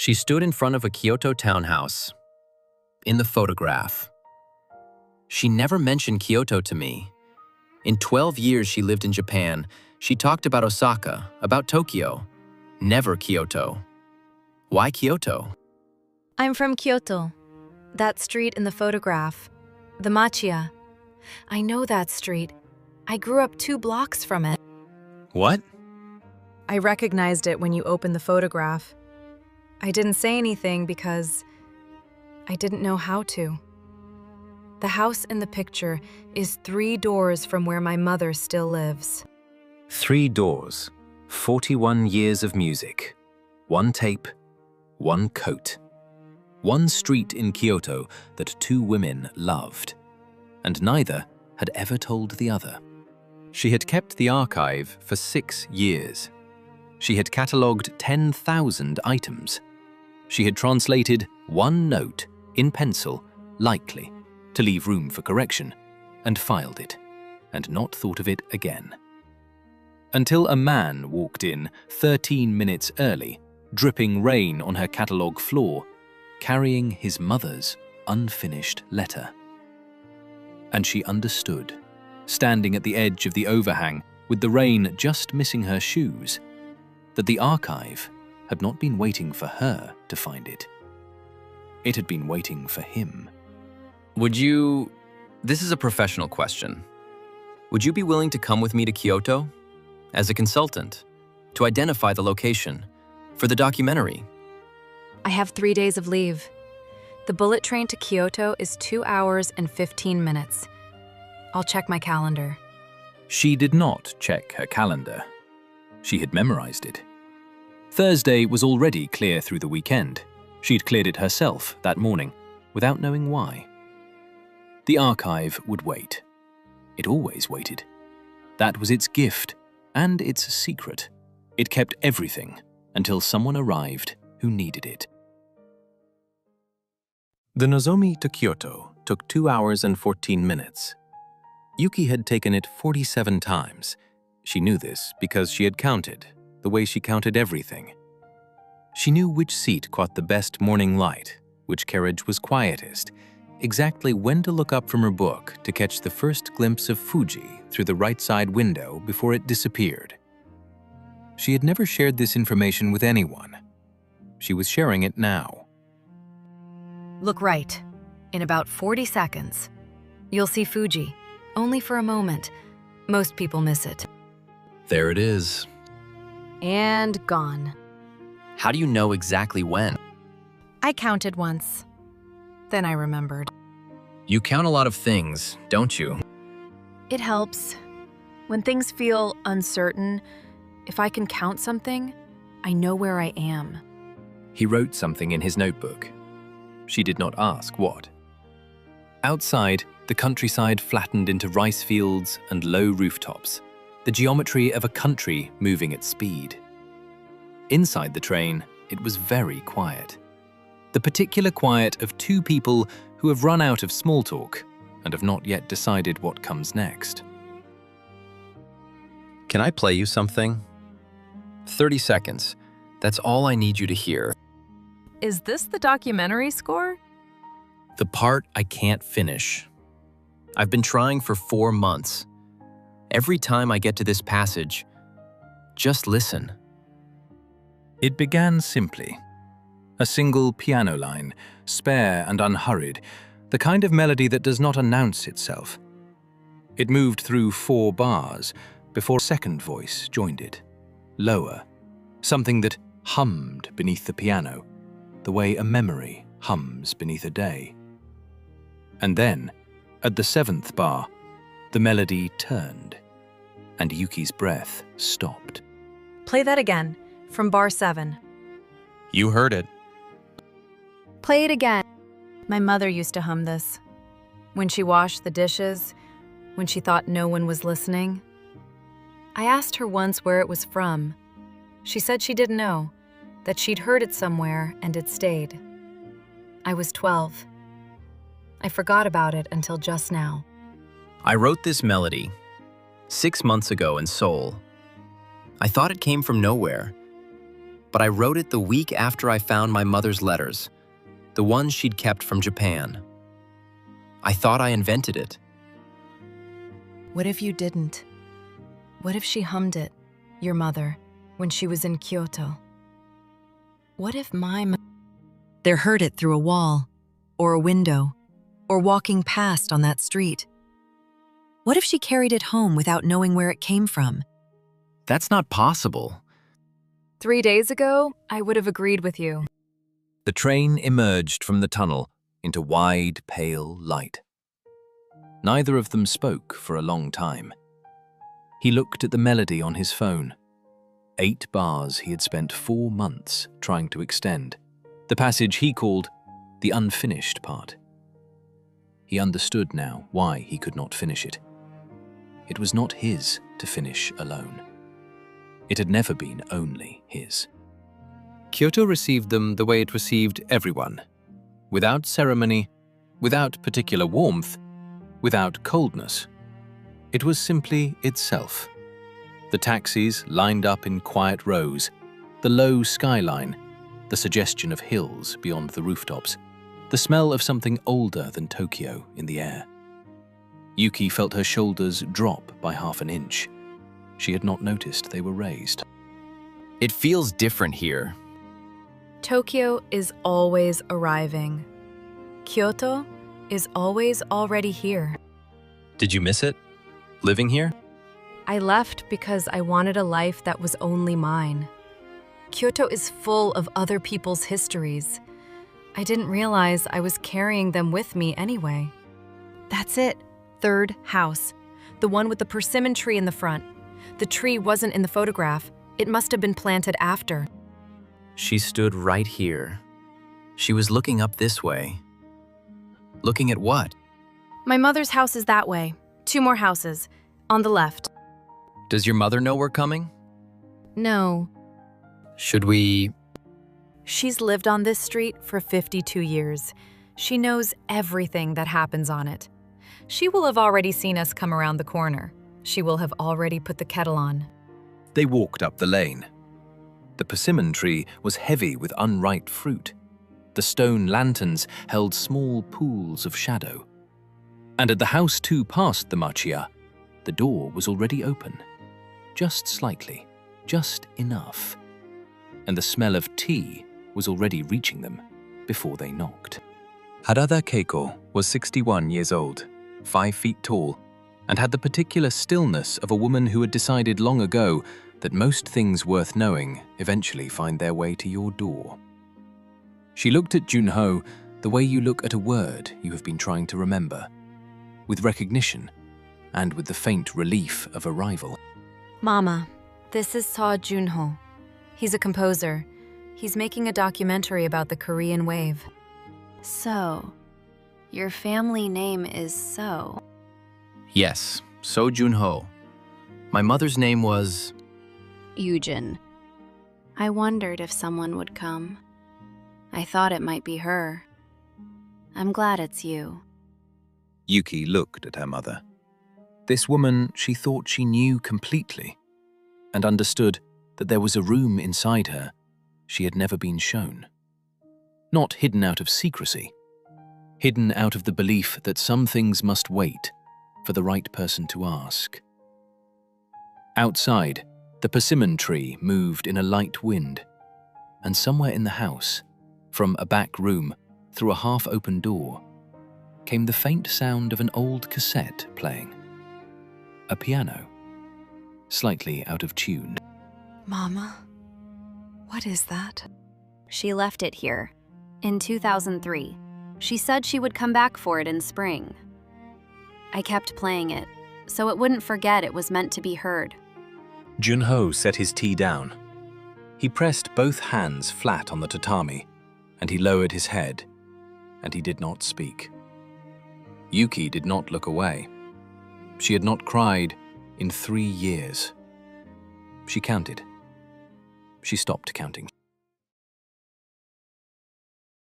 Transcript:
She stood in front of a Kyoto townhouse. In the photograph. She never mentioned Kyoto to me. In 12 years she lived in Japan, she talked about Osaka, about Tokyo. Never Kyoto. Why Kyoto? I'm from Kyoto. That street in the photograph. The Machiya. I know that street. I grew up 2 blocks from it. What? I recognized it when you opened the photograph. I didn't say anything because I didn't know how to. The house in the picture is 3 doors from where my mother still lives. 3 doors, 41 years of music, 1 tape, 1 coat. 1 street in Kyoto that 2 women loved, and neither had ever told the other. She had kept the archive for 6 years. She had catalogued 10,000 items. She had translated 1 note in pencil, lightly, to leave room for correction, and filed it, and not thought of it again. Until a man walked in 13 minutes early, dripping rain on her catalogue floor, carrying his mother's unfinished letter. And she understood, standing at the edge of the overhang with the rain just missing her shoes, that the archive had not been waiting for her to find it. It had been waiting for him. This is a professional question. Would you be willing to come with me to Kyoto? As a consultant, to identify the location, for the documentary? I have 3 days of leave. The bullet train to Kyoto is 2 hours and 15 minutes. I'll check my calendar. She did not check her calendar. She had memorized it. Thursday was already clear through the weekend. She'd cleared it herself that morning, without knowing why. The archive would wait. It always waited. That was its gift, and its secret. It kept everything until someone arrived who needed it. The Nozomi to Kyoto took 2 hours and 14 minutes. Yuki had taken it 47 times. She knew this because she had counted, the way she counted everything. She knew which seat caught the best morning light, which carriage was quietest, exactly when to look up from her book to catch the first glimpse of Fuji through the right side window before it disappeared. She had never shared this information with anyone. She was sharing it now. Look right. In about 40 seconds. You'll see Fuji, only for a moment. Most people miss it. There it is. And gone. How do you know exactly when? I counted once. Then I remembered. You count a lot of things, don't you? It helps. When things feel uncertain, if I can count something, I know where I am. He wrote something in his notebook. She did not ask what. Outside, the countryside flattened into rice fields and low rooftops, the geometry of a country moving at speed. Inside the train, it was very quiet. The particular quiet of 2 people who have run out of small talk and have not yet decided what comes next. Can I play you something? 30 seconds. That's all I need you to hear. Is this the documentary score? The part I can't finish. I've been trying for 4 months. Every time I get to this passage, just listen. It began simply. A single piano line, spare and unhurried, the kind of melody that does not announce itself. It moved through 4 bars before a second voice joined it, lower, something that hummed beneath the piano, the way a memory hums beneath a day. And then, at the 7th bar, the melody turned, and Yuki's breath stopped. Play that again, from bar 7. You heard it. Play it again. My mother used to hum this. When she washed the dishes, when she thought no one was listening. I asked her once where it was from. She said she didn't know, that she'd heard it somewhere and it stayed. I was 12. I forgot about it until just now. I wrote this melody 6 months ago in Seoul. I thought it came from nowhere. but I wrote it the week after I found my mother's letters, the ones she'd kept from Japan. I thought I invented it. What if you didn't? What if she hummed it, your mother, when she was in Kyoto? What if they heard it through a wall, or a window, or walking past on that street? What if she carried it home without knowing where it came from? That's not possible. 3 days ago, I would have agreed with you. The train emerged from the tunnel into wide, pale light. Neither of them spoke for a long time. He looked at the melody on his phone. 8 bars he had spent 4 months trying to extend. The passage he called the unfinished part. He understood now why he could not finish it. It was not his to finish alone. It had never been only his. Kyoto received them the way it received everyone, without ceremony, without particular warmth, without coldness. It was simply itself. The taxis lined up in quiet rows, the low skyline, the suggestion of hills beyond the rooftops, the smell of something older than Tokyo in the air. Yuki felt her shoulders drop by half an inch. She had not noticed they were raised. It feels different here. Tokyo is always arriving. Kyoto is always already here. Did you miss it? Living here? I left because I wanted a life that was only mine. Kyoto is full of other people's histories. I didn't realize I was carrying them with me anyway. That's it. 3rd house. The one with the persimmon tree in the front. The tree wasn't in the photograph. It must have been planted after. She stood right here. She was looking up this way. Looking at what? My mother's house is that way. 2 more houses. On the left. Does your mother know we're coming? No. Should we... She's lived on this street for 52 years. She knows everything that happens on it. She will have already seen us come around the corner. She will have already put the kettle on. They walked up the lane. The persimmon tree was heavy with unripe fruit. The stone lanterns held small pools of shadow. And at the house 2 past the machiya, the door was already open. Just slightly, just enough. And the smell of tea was already reaching them before they knocked. Harada Keiko was 61 years old, 5 feet tall, and had the particular stillness of a woman who had decided long ago that most things worth knowing eventually find their way to your door. She looked at Junho the way you look at a word you have been trying to remember, with recognition and with the faint relief of arrival. Mama, this is Seo Junho. He's a composer. He's making a documentary about the Korean wave. So, your family name is So. Yes, So Junho. My mother's name was... Yujin. I wondered if someone would come. I thought it might be her. I'm glad it's you. Yuki looked at her mother. This woman she thought she knew completely, and understood that there was a room inside her she had never been shown. Not hidden out of secrecy, hidden out of the belief that some things must wait for the right person to ask. Outside, the persimmon tree moved in a light wind, and somewhere in the house, from a back room through a half-open door, came the faint sound of an old cassette playing. A piano, slightly out of tune. Mama, what is that? She left it here. In 2003. She said she would come back for it in spring. I kept playing it, so it wouldn't forget it was meant to be heard. Junho set his tea down. He pressed both hands flat on the tatami, and he lowered his head, and he did not speak. Yuki did not look away. She had not cried in 3 years. She counted. She stopped counting.